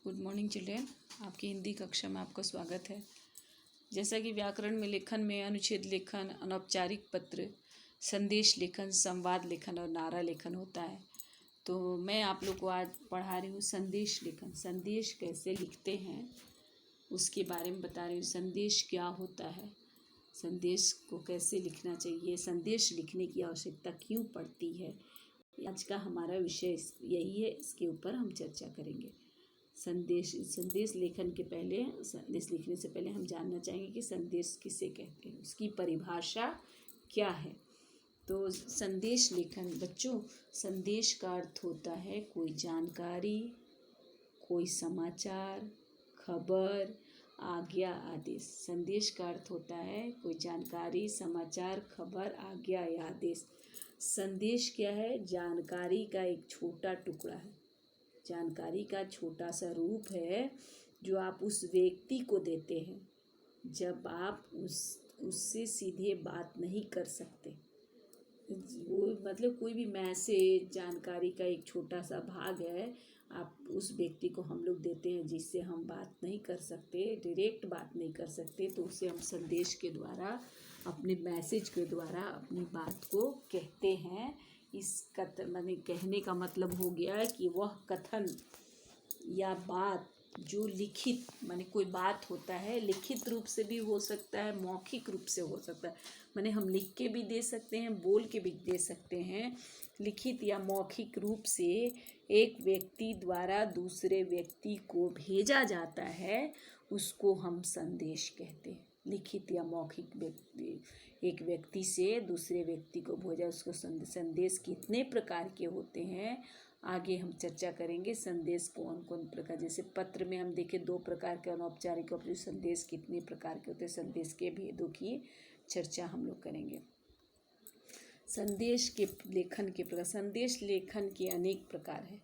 Good morning children. आपकी हिंदी कक्षा में आपका स्वागत है। जैसा कि व्याकरण में लेखन में अनुच्छेद लेखन, अनौपचारिक पत्र, संदेश लेखन, संवाद लेखन और नारा लेखन होता है, तो मैं आप लोग को आज पढ़ा रही हूँ संदेश लेखन। संदेश कैसे लिखते हैं उसके बारे में बता रही हूँ। संदेश क्या होता है, संदेश को कैसे लिखना चाहिए, संदेश लिखने की आवश्यकता क्यों पड़ती है, आज का हमारा विषय यही है। इसके ऊपर हम चर्चा करेंगे। संदेश लेखन के पहले, संदेश लिखने से पहले हम जानना चाहेंगे कि संदेश किसे कहते हैं, उसकी परिभाषा क्या है। तो संदेश लेखन बच्चों, संदेश का अर्थ होता है कोई जानकारी, कोई समाचार, खबर, आज्ञा, आदेश। संदेश का अर्थ होता है कोई जानकारी, समाचार, खबर, आज्ञा या आदेश। संदेश क्या है? जानकारी का एक छोटा टुकड़ा है, जानकारी का छोटा सा रूप है जो आप उस व्यक्ति को देते हैं जब आप उससे सीधे बात नहीं कर सकते। वो मतलब कोई भी मैसेज, जानकारी का एक छोटा सा भाग है, आप उस व्यक्ति को हम लोग देते हैं जिससे हम बात नहीं कर सकते, डायरेक्ट बात नहीं कर सकते, तो उसे हम संदेश के द्वारा, अपने मैसेज के द्वारा अपनी बात को कहते हैं। इस कथन माने कहने का मतलब हो गया कि वह कथन या बात जो लिखित, माने कोई बात होता है लिखित रूप से भी हो सकता है, मौखिक रूप से हो सकता है। माने हम लिख के भी दे सकते हैं, बोल के भी दे सकते हैं। लिखित या मौखिक रूप से एक व्यक्ति द्वारा दूसरे व्यक्ति को भेजा जाता है, उसको हम संदेश कहते हैं। लिखित या मौखिक व्यक्ति, एक व्यक्ति से दूसरे व्यक्ति को भेजा, उसको संदेश कितने प्रकार के होते हैं आगे हम चर्चा करेंगे। संदेश कौन कौन प्रकार, जैसे पत्र में हम देखें 2 प्रकार के, अनौपचारिक और संदेश कितने प्रकार के होते हैं, संदेश के भेदों की चर्चा हम लोग करेंगे। संदेश के लेखन के प्रकार, संदेश लेखन के अनेक प्रकार हैं।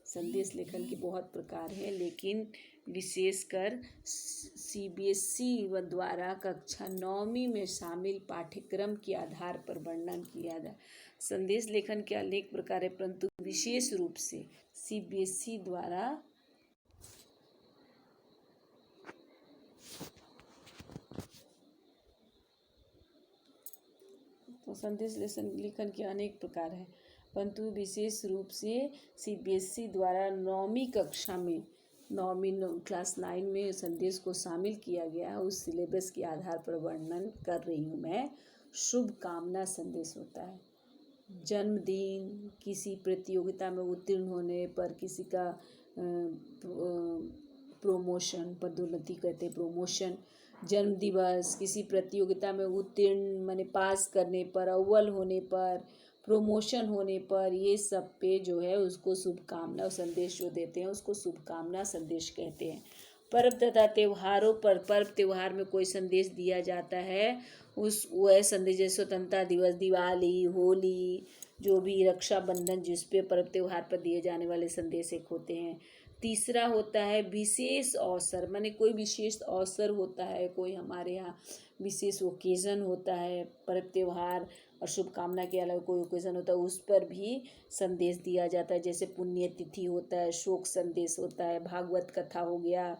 संदेश लेखन के बहुत प्रकार हैं, लेकिन विशेषकर CBSE द्वारा कक्षा 9वीं में शामिल पाठ्यक्रम के आधार पर वर्णन किया जाए। संदेश लेखन के अनेक प्रकार है, परंतु विशेष रूप से CBSE द्वारा तो संदेश लेखन के अनेक प्रकार है, परंतु विशेष रूप से CBSE द्वारा 9वीं कक्षा में, 9वीं क्लास 9 में संदेश को शामिल किया गया है। उस सिलेबस के आधार पर वर्णन कर रही हूँ मैं। शुभकामना संदेश होता है, जन्मदिन, किसी प्रतियोगिता में उत्तीर्ण होने पर, किसी का प्रोमोशन, पदोन्नति कहते हैं प्रोमोशन, जन्म दिवस, किसी प्रतियोगिता में उत्तीर्ण माने पास करने पर, अव्वल होने पर, प्रोमोशन होने पर, ये सब पे जो है उसको शुभकामना संदेश जो देते हैं उसको शुभकामना संदेश कहते हैं। पर्व तथा त्योहारों पर, पर्व त्योहार में कोई संदेश दिया जाता है, वह संदेश जैसे स्वतंत्रता दिवस, दिवाली, होली, जो भी रक्षाबंधन, जिस पे पर्व त्योहार पर दिए जाने वाले संदेश एक होते हैं। तीसरा होता है विशेष अवसर, माने कोई विशेष अवसर होता है, कोई हमारे यहाँ विशेष ओकेज़न होता है, पर्व त्योहार और शुभकामना के अलावा कोई ओकेज़न होता है, उस पर भी संदेश दिया जाता है। जैसे पुण्यतिथि होता है, शोक संदेश होता है, भागवत कथा हो गया,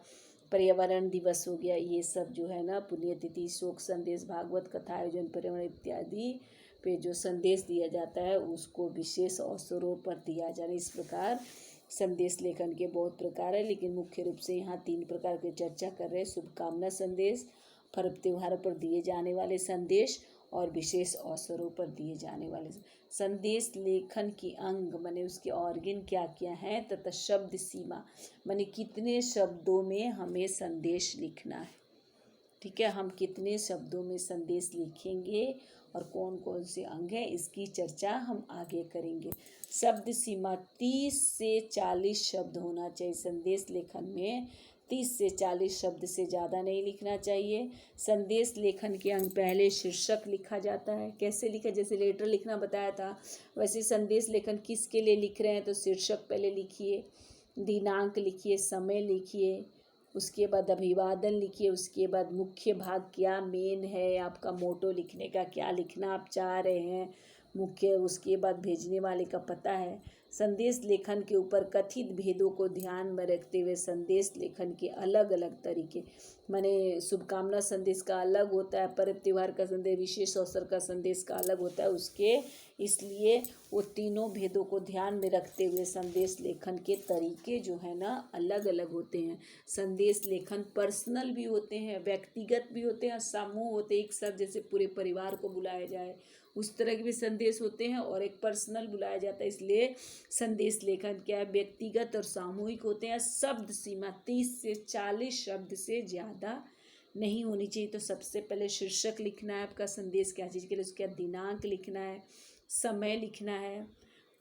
पर्यावरण दिवस हो गया, ये सब जो है ना, पुण्यतिथि, शोक संदेश, भागवत कथा आयोजन, पर्यावरण इत्यादि पे जो संदेश दिया जाता है उसको विशेष अवसरों पर दिया जाना। इस प्रकार संदेश लेखन के बहुत प्रकार है, लेकिन मुख्य रूप से यहाँ 3 प्रकार की चर्चा कर रहे हैं। शुभकामना संदेश, पर्व त्योहारों पर दिए जाने वाले संदेश और विशेष अवसरों पर दिए जाने वाले संदेश। लेखन की अंग माने उसके ऑर्गन क्या क्या हैं, तथा शब्द सीमा माने कितने शब्दों में हमें संदेश लिखना है। ठीक है, हम कितने शब्दों में संदेश लिखेंगे और कौन कौन से अंग हैं, इसकी चर्चा हम आगे करेंगे। शब्द सीमा 30 से 40 शब्द होना चाहिए संदेश लेखन में। 30 से 40 शब्द से ज़्यादा नहीं लिखना चाहिए। संदेश लेखन के अंग, पहले शीर्षक लिखा जाता है। कैसे लिखा, जैसे लेटर लिखना बताया था, वैसे संदेश लेखन किसके लिए लिख रहे हैं तो शीर्षक पहले लिखिए, दिनांक लिखिए, समय लिखिए, उसके बाद अभिवादन लिखिए, उसके बाद मुख्य भाग क्या मेन है, आपका मोटो लिखने का क्या लिखना आप चाह रहे हैं मुख्य, उसके बाद भेजने वाले का पता है, संदेश लेखन के ऊपर कथित भेदों को ध्यान में रखते हुए संदेश लेखन के अलग अलग तरीके, माने शुभकामना संदेश का अलग होता है, पर्व त्योहार का संदेश, विशेष अवसर का संदेश का अलग होता है उसके, इसलिए वो तीनों भेदों को ध्यान में रखते हुए संदेश लेखन के तरीके जो है ना अलग अलग होते हैं। संदेश लेखन पर्सनल भी होते हैं, व्यक्तिगत भी होते हैं, समूह होते हैं, एक साथ जैसे पूरे परिवार को बुलाया जाए उस तरह के भी संदेश होते हैं, और एक पर्सनल बुलाया जाता है। इसलिए संदेश लेखन क्या है, व्यक्तिगत और सामूहिक होते हैं। शब्द सीमा 30 से 40 शब्द से ज़्यादा नहीं होनी चाहिए। तो सबसे पहले शीर्षक लिखना है, आपका संदेश क्या चीज़ के लिए, उसका दिनांक लिखना है, समय लिखना है,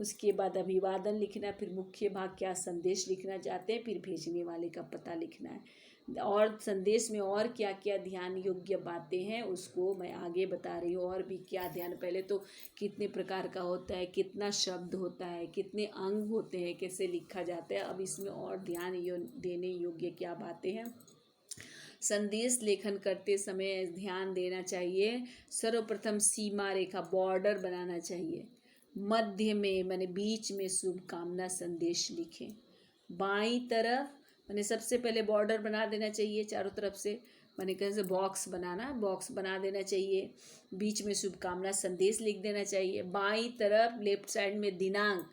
उसके बाद अभिवादन लिखना है, फिर मुख्य भाग क्या संदेश लिखना चाहते हैं, फिर भेजने वाले का पता लिखना है, और संदेश में और क्या क्या ध्यान योग्य बातें हैं उसको मैं आगे बता रही हूँ। और भी क्या ध्यान, पहले तो कितने प्रकार का होता है, कितना शब्द होता है, कितने अंग होते हैं, कैसे लिखा जाता है, अब इसमें और ध्यान देने योग्य क्या बातें हैं। संदेश लेखन करते समय ध्यान देना चाहिए, सर्वप्रथम सीमा रेखा बॉर्डर बनाना चाहिए, मध्य में माने बीच में शुभकामना संदेश लिखें, बाईं तरफ माने सबसे पहले बॉर्डर बना देना चाहिए चारों तरफ से, माने कैसे बॉक्स बनाना, बॉक्स बना देना चाहिए, बीच में शुभकामना संदेश लिख देना चाहिए, बाईं तरफ लेफ्ट साइड में दिनांक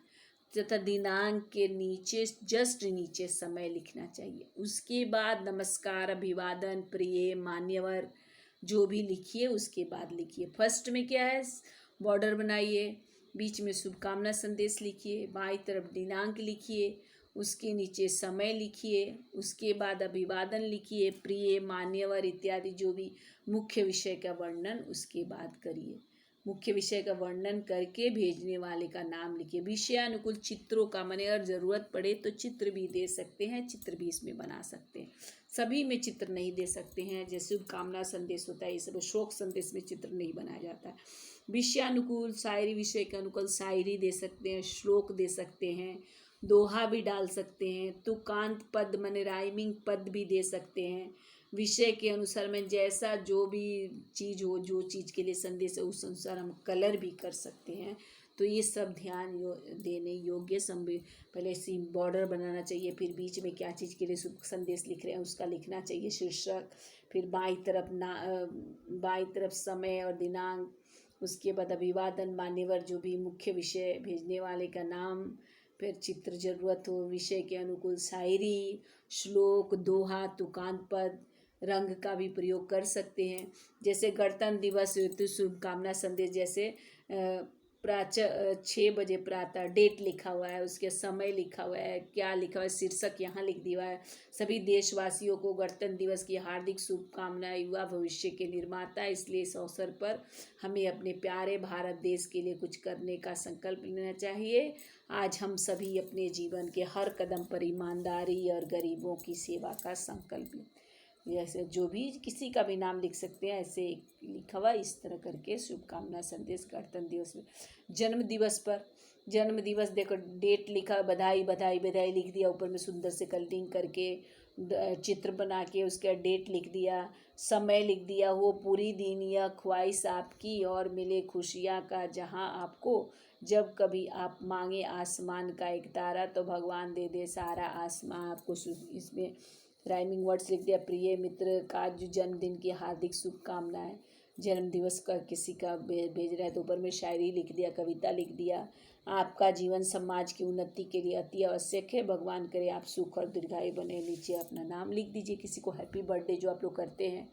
तथा दिनांक के नीचे जस्ट नीचे समय लिखना चाहिए। उसके बाद नमस्कार, अभिवादन, प्रिय, मान्यवर जो भी लिखिए उसके बाद लिखिए। फर्स्ट में क्या है, बॉर्डर बनाइए, बीच में शुभकामना संदेश लिखिए, बाईं तरफ दिनांक लिखिए, उसके नीचे समय लिखिए, उसके बाद अभिवादन लिखिए, प्रिय, मान्यवर इत्यादि जो भी मुख्य विषय का वर्णन उसके बाद करिए। मुख्य विषय का वर्णन करके भेजने वाले का नाम लिखिए। विषयानुकूल चित्रों का माने अगर ज़रूरत पड़े तो चित्र भी दे सकते हैं, चित्र भी इसमें बना सकते हैं, सभी में चित्र नहीं दे सकते हैं। जैसे शुभकामना संदेश होता है ये सब, शोक संदेश में चित्र नहीं बनाया जाता है। विषयानुकूल शायरी, विषय के अनुकूल शायरी दे सकते हैं, श्लोक दे सकते हैं, दोहा भी डाल सकते हैं, तुकांत पद माने राइमिंग पद भी दे सकते हैं। विषय के अनुसार में जैसा जो भी चीज़ हो, जो चीज़ के लिए संदेश है उस अनुसार हम कलर भी कर सकते हैं। तो ये सब ध्यान देने योग्य पहले सी बॉर्डर बनाना चाहिए, फिर बीच में क्या चीज़ के लिए शुभ संदेश लिख रहे हैं उसका लिखना चाहिए शीर्षक, फिर बाईं तरफ समय और दिनांक, उसके बाद अभिवादन, मान्यवर जो भी मुख्य विषय, भेजने वाले का नाम, फिर चित्र ज़रूरत हो, विषय के अनुकूल शायरी, श्लोक, दोहा, तुकांत पद, रंग का भी प्रयोग कर सकते हैं। जैसे गणतंत्र दिवस हेतु शुभकामना संदेश, जैसे 6 बजे प्रातः, डेट लिखा हुआ है, उसके समय लिखा हुआ है, क्या लिखा हुआ है, शीर्षक यहाँ लिख दिया है। सभी देशवासियों को गणतंत्र दिवस की हार्दिक शुभकामनाएं, युवा भविष्य के निर्माता, इसलिए इस अवसर पर हमें अपने प्यारे भारत देश के लिए कुछ करने का संकल्प लेना चाहिए। आज हम सभी अपने जीवन के हर कदम पर ईमानदारी और गरीबों की सेवा का संकल्प लें। जैसे जो भी किसी का भी नाम लिख सकते हैं, ऐसे लिखा हुआ इस तरह करके शुभकामना संदेश गणतंत्र दिवस में। जन्म दिवस पर, जन्म दिवस देखो डेट लिखा, बधाई बधाई बधाई लिख दिया, ऊपर में सुंदर से कलरिंग करके चित्र बना के उसका डेट लिख दिया, समय लिख दिया, वो पूरी दिन यह ख्वाहिश आपकी और मिले खुशियाँ का जहाँ आपको, जब कभी आप मांगे आसमान का एक तारा तो भगवान दे दे सारा आसमां आपको। इसमें राइमिंग वर्ड्स लिख दिया, प्रिय मित्र का जो जन्मदिन की हार्दिक शुभकामनाएं, जन्म दिवस का किसी का भेज रहा है तो ऊपर में शायरी लिख दिया, कविता लिख दिया। आपका जीवन समाज की उन्नति के लिए अति आवश्यक है, भगवान करे आप सुख और दीर्घायु बने। नीचे अपना नाम लिख दीजिए। किसी को हैप्पी बर्थडे जो आप लोग करते हैं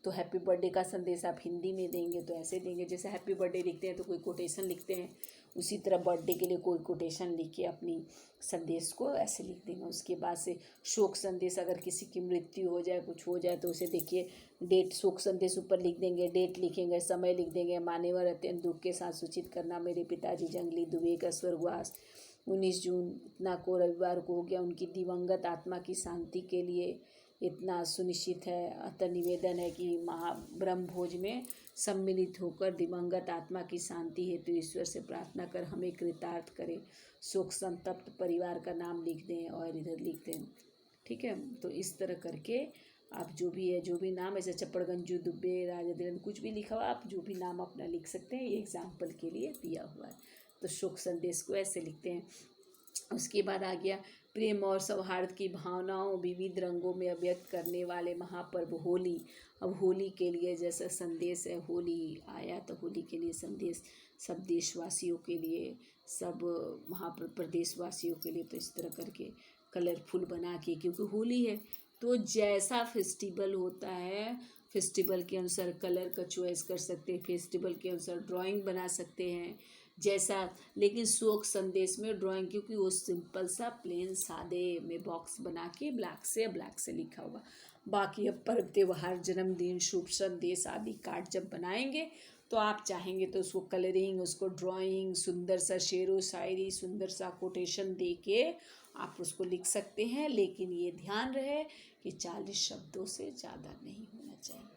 तो हैप्पी बर्थडे का संदेश आप हिंदी में देंगे तो ऐसे देंगे, जैसे हैप्पी बर्थडे लिखते हैं तो कोई कोटेशन लिखते हैं, उसी तरह बर्थडे के लिए कोई कोटेशन लिख के अपनी संदेश को ऐसे लिख देंगे। उसके बाद से शोक संदेश, अगर किसी की मृत्यु हो जाए, कुछ हो जाए तो उसे देखिए डेट, शोक संदेश ऊपर लिख देंगे, डेट लिखेंगे, समय लिख देंगे। मान्यवर अत्यंत दुख के साथ सूचित करना, मेरे पिताजी जंगली दुबे का स्वर्गवास 19 जून इतना को रविवार को हो गया, उनकी दिवंगत आत्मा की शांति के लिए इतना सुनिश्चित है। अतः निवेदन है कि ब्रह्म भोज में सम्मिलित होकर दिवंगत आत्मा की शांति हेतु ईश्वर से प्रार्थना कर हमें कृतार्थ करें। शोक संतप्त परिवार का नाम लिख दें और इधर लिख दें, ठीक है। तो इस तरह करके आप जो भी है, जो भी नाम, ऐसे चप्पड़गंजू दुबे, राजा, कुछ भी लिखा हुआ, आप जो भी नाम अपना लिख सकते हैं। ये एग्जाम्पल के लिए दिया हुआ है। तो शोक संदेश को ऐसे लिखते हैं। उसके बाद आ गया प्रेम और सौहार्द की भावनाओं विविध रंगों में अभिव्यक्त करने वाले महापर्व होली। अब होली के लिए जैसा संदेश है, होली आया तो होली के लिए संदेश सब देशवासियों के लिए, सब प्रदेशवासियों के लिए, तो इस तरह करके कलरफुल बना के, क्योंकि होली है तो जैसा फेस्टिवल होता है फेस्टिवल के अनुसार कलर का चॉइस कर सकते हैं, फेस्टिवल के अनुसार ड्राइंग बना सकते हैं जैसा, लेकिन शोक संदेश में ड्राइंग, क्योंकि वो सिंपल सा प्लेन सादे में बॉक्स बना के ब्लैक से लिखा होगा। बाकी अब पर्व त्योहार जन्मदिन शुभ संदेश आदि कार्ड जब बनाएंगे तो आप चाहेंगे तो उसको कलरिंग, उसको ड्राइंग, सुंदर सा शेरो शायरी, सुंदर सा कोटेशन दे के आप उसको लिख सकते हैं, लेकिन ये ध्यान रहे कि 40 शब्दों से ज़्यादा नहीं होना चाहिए।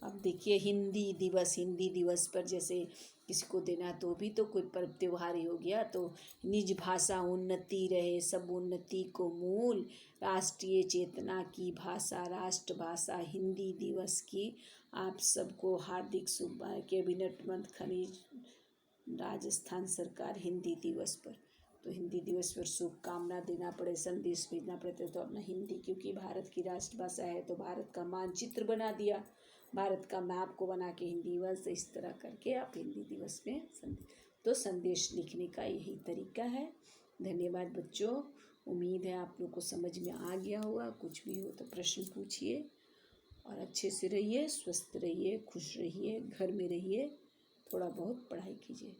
अब देखिए हिंदी दिवस पर जैसे किसी को देना तो भी तो कोई पर्व त्योहार ही हो गया, तो निज भाषा उन्नति रहे सब उन्नति को मूल, राष्ट्रीय चेतना की भाषा राष्ट्रभाषा हिंदी दिवस की आप सबको हार्दिक शुभकामनाएं। कैबिनेट मंत्री खनिज राजस्थान सरकार हिंदी दिवस पर, तो हिंदी दिवस पर शुभकामना देना पड़े, संदेश भेजना पड़े तो अपना हिंदी, क्योंकि भारत की राष्ट्रभाषा है तो भारत का मानचित्र बना दिया, भारत का मैप को बना के हिंदी दिवस, इस तरह करके आप हिंदी दिवस में तो संदेश लिखने का यही तरीका है। धन्यवाद बच्चों, उम्मीद है आप लोग को समझ में आ गया होगा। कुछ भी हो तो प्रश्न पूछिए और अच्छे से रहिए, स्वस्थ रहिए, खुश रहिए, घर में रहिए, थोड़ा बहुत पढ़ाई कीजिए।